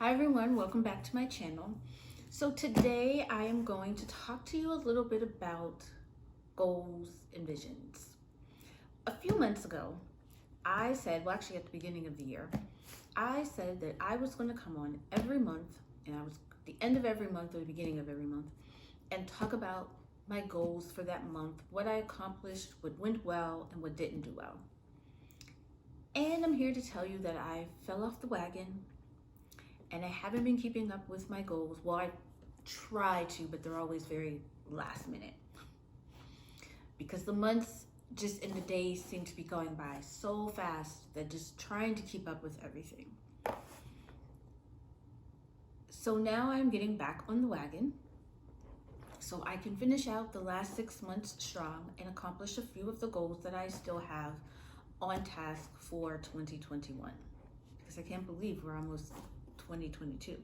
Hi everyone, welcome back to my channel. So today I am going to talk to you a little bit about goals and visions. A few months ago, I said, well actually at the beginning of the year, I said that I was going to come on every month, and I was at the end of every month or the beginning of every month, and talk about my goals for that month, what I accomplished, what went well, and what didn't do well. And I'm here to tell you that I fell off the wagon and I haven't been keeping up with my goals. Well, I try to, but they're always very last minute because the months just in the days seem to be going by so fast that just trying to keep up with everything. So now I'm getting back on the wagon so I can finish out the last 6 months strong and accomplish a few of the goals that I still have on task for 2021, because I can't believe we're almost 2022.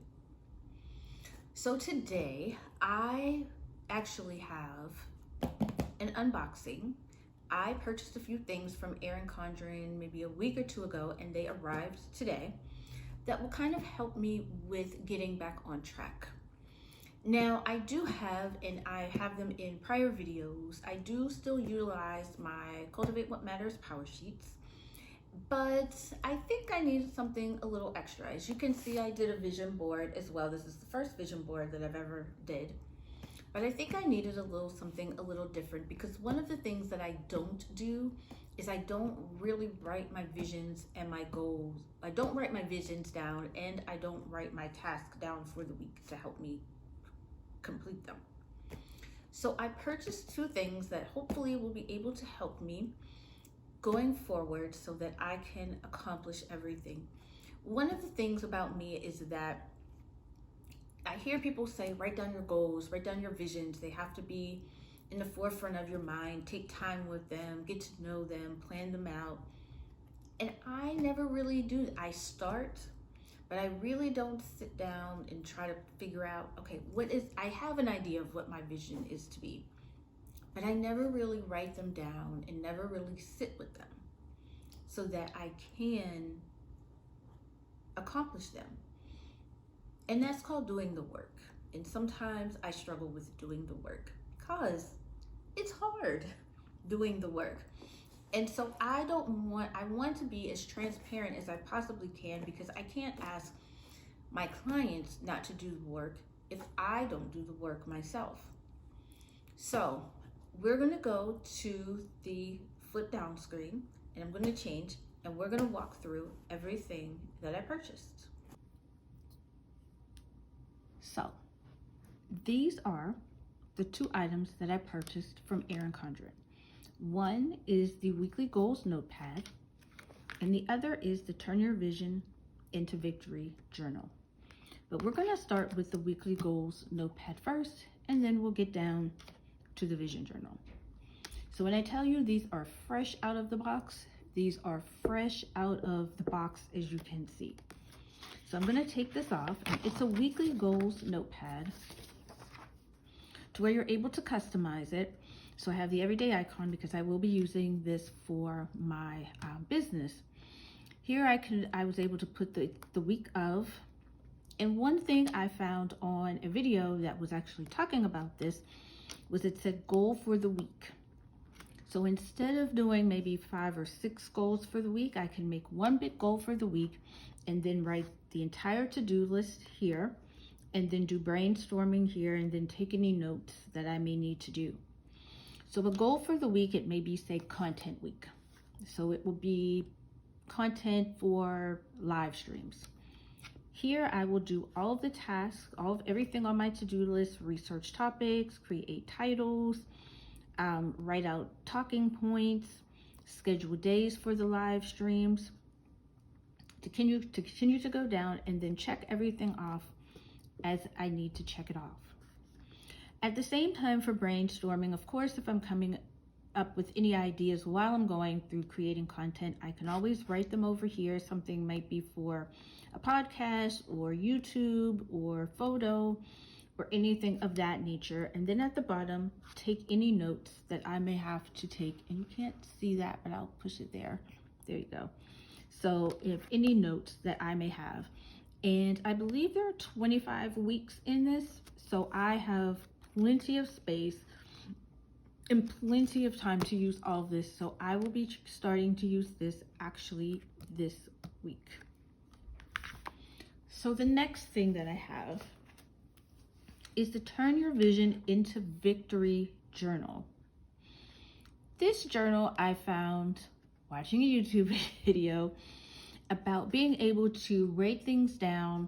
So today I actually have an unboxing. I purchased a few things from Erin Condren maybe a week or two ago, and they arrived today that will kind of help me with getting back on track. Now I do have, and I have them in prior videos, I do still utilize my Cultivate What Matters power sheets, but I think I needed something a little extra. As you can see, I did a vision board as well. This is the first vision board that I've ever did, but I think I needed something a little different, because one of the things that I don't do is I don't really write my visions and my goals. I don't write my visions down, and I don't write my task down for the week to help me complete them. So I purchased two things that hopefully will be able to help me going forward so that I can accomplish everything. One of the things about me is that I hear people say, write down your goals, write down your visions. They have to be in the forefront of your mind. Take time with them, get to know them, plan them out. And I never really do. I start, but I really don't sit down and try to figure out, okay, I have an idea of what my vision is to be, but I never really write them down and never really sit with them so that I can accomplish them. And that's called doing the work. And sometimes I struggle with doing the work because it's hard doing the work. And so I want to be as transparent as I possibly can, because I can't ask my clients not to do the work if I don't do the work myself. So we're gonna go to the flip down screen, and I'm gonna change, and we're gonna walk through everything that I purchased. So these are the two items that I purchased from Erin Condren. One is the Weekly Goals Notepad, and the other is the Turn Your Vision into Victory Journal. But we're gonna start with the Weekly Goals Notepad first, and then we'll get down to the Vision Journal. So when I tell you these are fresh out of the box, these are fresh out of the box, as you can see. So I'm gonna take this off, and it's a Weekly Goals Notepad to where you're able to customize it. So I have the everyday icon because I will be using this for my business. Here I was able to put the week of, and one thing I found on a video that was actually talking about this was it said goal for the week. So instead of doing maybe 5 or 6 goals for the week, I can make one big goal for the week and then write the entire to-do list here, and then do brainstorming here, and then take any notes that I may need to do. So a goal for the week, it may be, say, content week. So it will be content for live streams. Here I will do all of the tasks, everything on my to-do list: research topics, create titles, write out talking points, schedule days for the live streams, to continue to go down, and then check everything off as I need to check it off. At the same time, for brainstorming, of course, if I'm coming up with any ideas while I'm going through creating content, I can always write them over here. Something might be for a podcast or YouTube or photo or anything of that nature. And then at the bottom, take any notes that I may have to take. And you can't see that, but I'll push it there. There you go. So if any notes that I may have. And I believe there are 25 weeks in this, so I have plenty of space and plenty of time to use all of this. So I will be starting to use this actually this week. So the next thing that I have is to turn your vision into victory journal. This journal I found watching a YouTube video about being able to write things down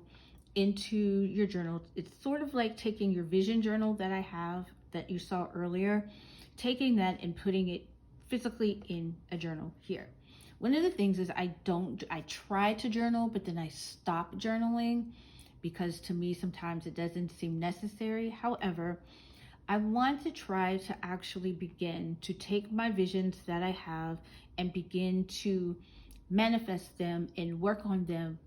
into your journal. It's sort of like taking your vision journal that I have that you saw earlier, taking that and putting it physically in a journal here. One of the things is I try to journal, but then I stop journaling because to me sometimes it doesn't seem necessary. However, I want to try to actually begin to take my visions that I have and begin to manifest them and work on them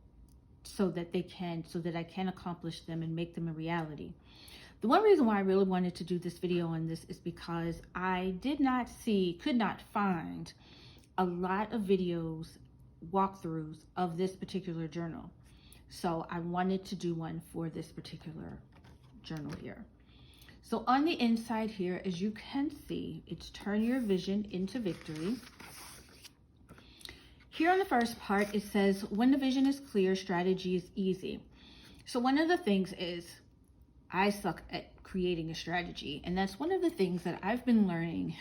so that I can accomplish them and make them a reality. The one reason why I really wanted to do this video on this is because I could not find a lot of videos, walkthroughs of this particular journal. So I wanted to do one for this particular journal here. So on the inside here, as you can see, it's turn your vision into victory. Here on the first part, it says, when the vision is clear, strategy is easy. So one of the things is I suck at creating a strategy. And that's one of the things that I've been learning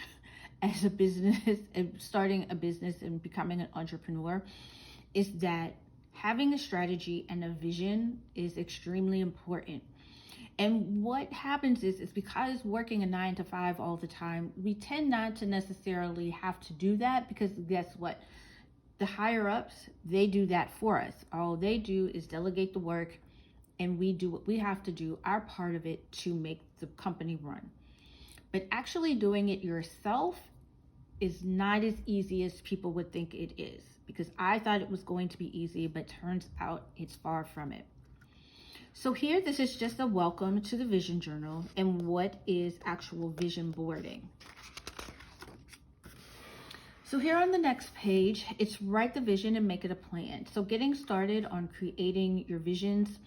as a business and starting a business and becoming an entrepreneur is that having a strategy and a vision is extremely important. And what happens is because working a 9-to-5 all the time, we tend not to necessarily have to do that because guess what? The higher ups, they do that for us. All they do is delegate the work and we do what we have to do, our part of it, to make the company run. But actually doing it yourself is not as easy as people would think it is, because I thought it was going to be easy, but turns out it's far from it. So here, this is just a welcome to the vision journal and what is actual vision boarding. So here on the next page, it's write the vision and make it a plan. So getting started on creating your visions.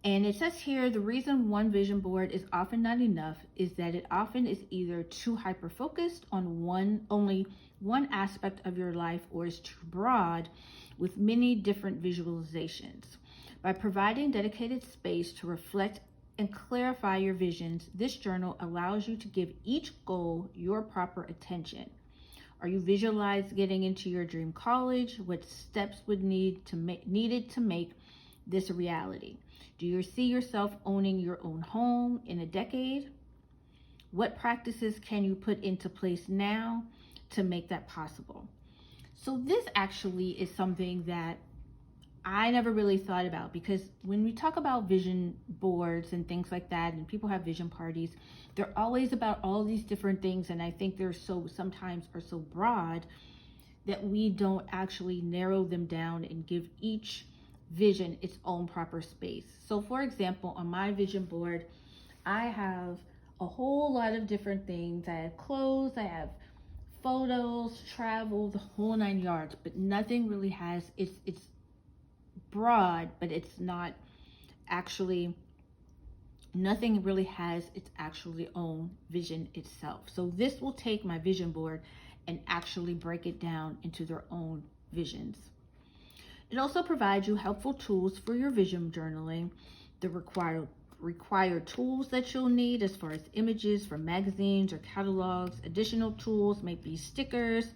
And it says here, the reason one vision board is often not enough is that it often is either too hyper-focused on only one aspect of your life, or is too broad with many different visualizations. By providing dedicated space to reflect and clarify your visions, this journal allows you to give each goal your proper attention. Are you visualizing getting into your dream college? What steps would needed to make this a reality? Do you see yourself owning your own home in a decade? What practices can you put into place now to make that possible? So this actually is something that I never really thought about, because when we talk about vision boards and things like that, and people have vision parties, they're always about all these different things. And I think they're sometimes are so broad that we don't actually narrow them down and give each vision its own proper space. So for example, on my vision board, I have a whole lot of different things. I have clothes, I have photos, travel, the whole 9 yards, but nothing really has, it's broad, but it's not actually, nothing really has its actually own vision itself. So this will take my vision board and actually break it down into their own visions. It also provides you helpful tools for your vision journaling, the required tools that you'll need as far as images from magazines or catalogs. Additional tools may be stickers,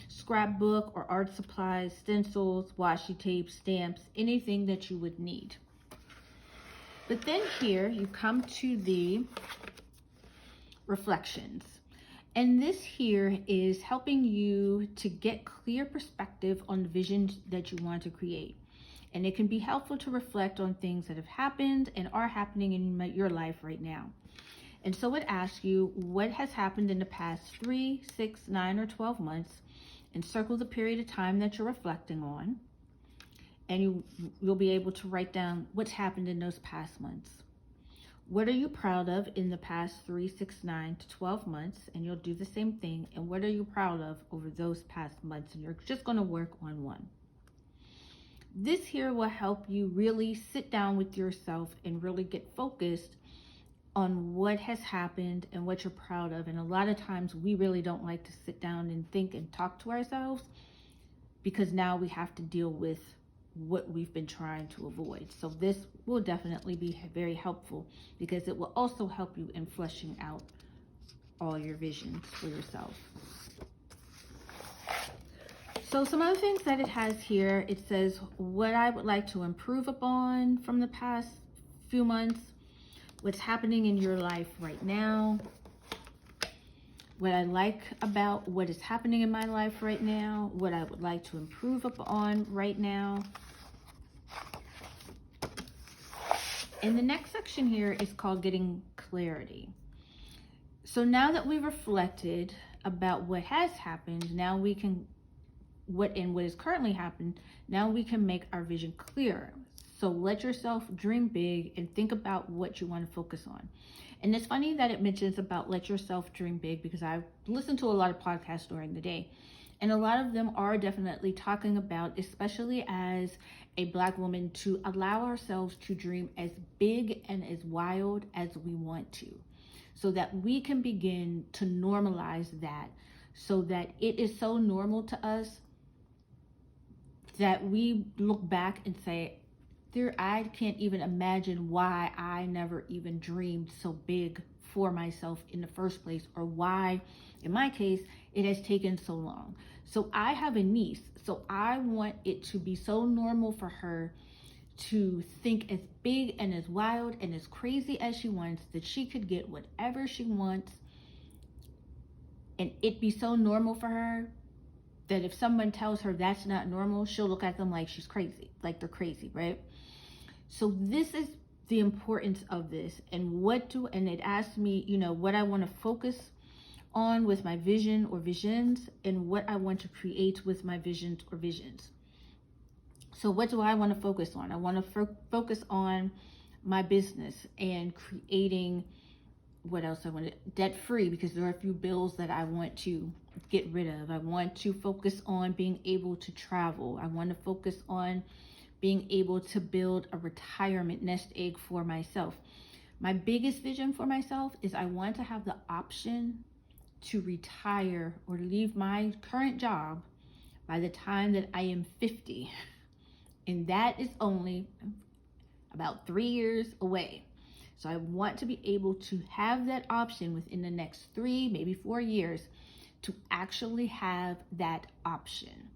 scrapbook or art supplies, stencils, washi tape, stamps, anything that you would need. But then here you come to the reflections. And this here is helping you to get clear perspective on the visions that you want to create. And it can be helpful to reflect on things that have happened and are happening in your life right now. And so it asks you what has happened in the past 3, 6, 9, or 12 months, and circle the period of time that you're reflecting on. And you'll be able to write down what's happened in those past months. What are you proud of in the past 3, 6, 9 to 12 months? And you'll do the same thing. And what are you proud of over those past months? And you're just going to work on one. This here will help you really sit down with yourself and really get focused on what has happened and what you're proud of. And a lot of times we really don't like to sit down and think and talk to ourselves, because now we have to deal with what we've been trying to avoid. So this will definitely be very helpful, because it will also help you in fleshing out all your visions for yourself. So some other things that it has here, it says what I would like to improve upon from the past few months, what's happening in your life right now, what I like about what is happening in my life right now, what I would like to improve upon right now. And the next section here is called Getting Clarity. So now that we've reflected about what has happened, now we can, what is currently happened, now we can make our vision clearer. So let yourself dream big and think about what you want to focus on. And it's funny that it mentions about let yourself dream big, because I listen to a lot of podcasts during the day, and a lot of them are definitely talking about, especially as a Black woman, to allow ourselves to dream as big and as wild as we want to, so that we can begin to normalize that, so that it is so normal to us that we look back and say, I can't even imagine why I never even dreamed so big for myself in the first place, or why, in my case, it has taken so long. So I have a niece, so I want it to be so normal for her to think as big and as wild and as crazy as she wants, that she could get whatever she wants, and it be so normal for her that if someone tells her that's not normal, she'll look at them like she's crazy, like they're crazy, right? So this is the importance of this, and it asked me, what I want to focus on with my vision or visions, and what I want to create with my visions or visions. So what do I want to focus on? I want to focus on my business and creating, what else I want to, debt free, because there are a few bills that I want to get rid of. I want to focus on being able to travel. I want to focus on being able to build a retirement nest egg for myself. My biggest vision for myself is I want to have the option to retire or leave my current job by the time that I am 50. And that is only about 3 years away. So I want to be able to have that option within the next 3, maybe 4 years, to actually have that option.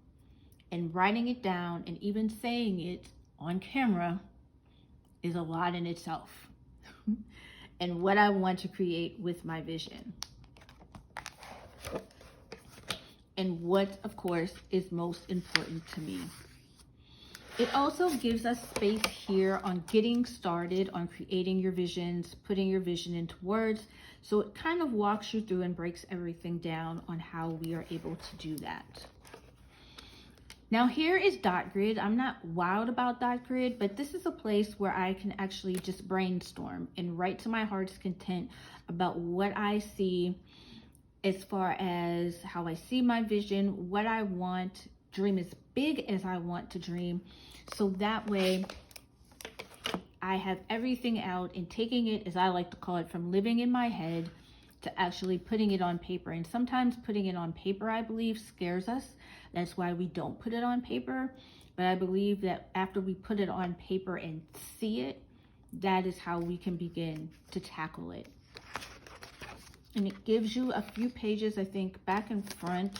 And writing it down and even saying it on camera is a lot in itself. And what I want to create with my vision. And what, of course, is most important to me. It also gives us space here on getting started on creating your visions, putting your vision into words. So it kind of walks you through and breaks everything down on how we are able to do that. Now here is Dot Grid. I'm not wild about Dot Grid, but this is a place where I can actually just brainstorm and write to my heart's content about what I see as far as how I see my vision, what I want, dream as big as I want to dream. So that way I have everything out and taking it, as I like to call it, from living in my head to actually putting it on paper. And sometimes putting it on paper, I believe, scares us. That's why we don't put it on paper. But I believe that after we put it on paper and see it, that is how we can begin to tackle it. And it gives you a few pages, I think, back and front.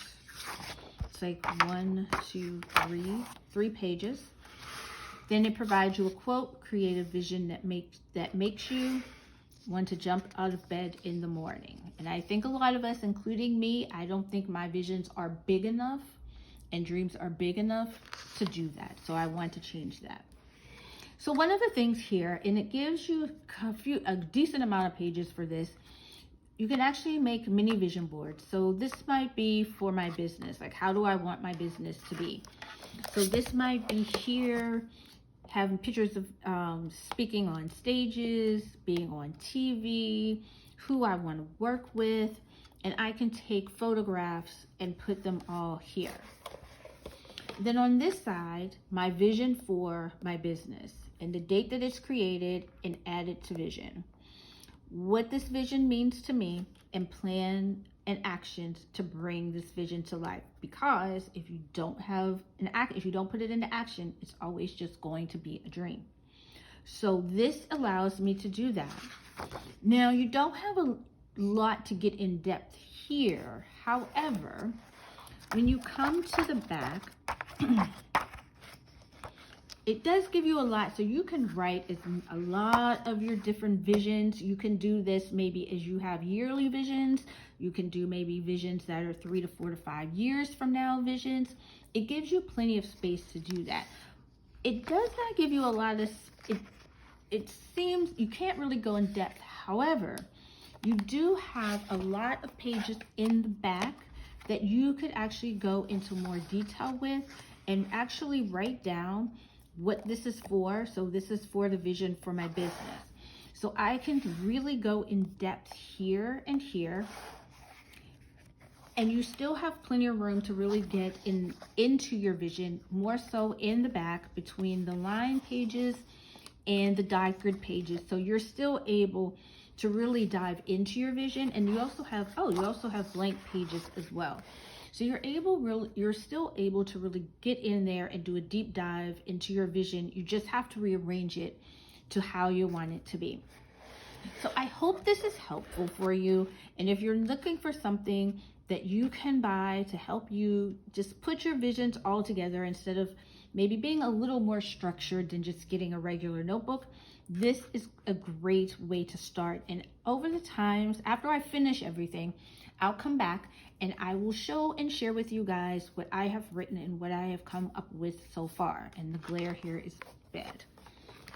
It's like 1, 2, 3 pages. Then it provides you a quote, create a vision that makes you want to jump out of bed in the morning. And I think a lot of us, including me, I don't think my visions are big enough and dreams are big enough to do that. So I want to change that. So one of the things here, and it gives you a decent amount of pages for this, you can actually make mini vision boards. So this might be for my business. Like, how do I want my business to be? So this might be here, having pictures of speaking on stages, being on TV, who I want to work with, and I can take photographs and put them all here. Then on this side, my vision for my business and the date that it's created and added to vision. What this vision means to me and plan and actions to bring this vision to life. Because if you don't put it into action, it's always just going to be a dream. So this allows me to do that. Now, you don't have a lot to get in depth here. However, when you come to the back, it does give you a lot, so you can write a lot of your different visions. You can do this maybe as you have yearly visions. You can do maybe visions that are 3 to 4 to 5 years from now visions. It gives you plenty of space to do that. It does not give you a lot of, it seems you can't really go in depth. However, you do have a lot of pages in the back that you could actually go into more detail with and actually write down what this is for. So this is for the vision for my business. So I can really go in depth here and here. And you still have plenty of room to really get into your vision, more so in the back between the line pages and the dive grid pages. So you're still able to really dive into your vision. And you also have blank pages as well. So you're still able to really get in there and do a deep dive into your vision. You just have to rearrange it to how you want it to be. So I hope this is helpful for you. And if you're looking for something that you can buy to help you just put your visions all together instead of maybe being a little more structured than just getting a regular notebook, this is a great way to start. And over the times, after I finish everything, I'll come back and I will show and share with you guys what I have written and what I have come up with so far. And the glare here is bad.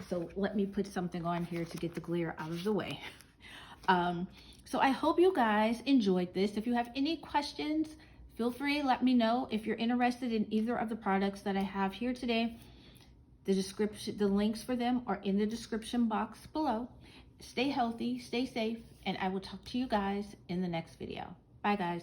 So let me put something on here to get the glare out of the way. So I hope you guys enjoyed this. If you have any questions, feel free to let me know. If you're interested in either of the products that I have here today, the links for them are in the description box below. Stay healthy, stay safe, and I will talk to you guys in the next video. Bye, guys.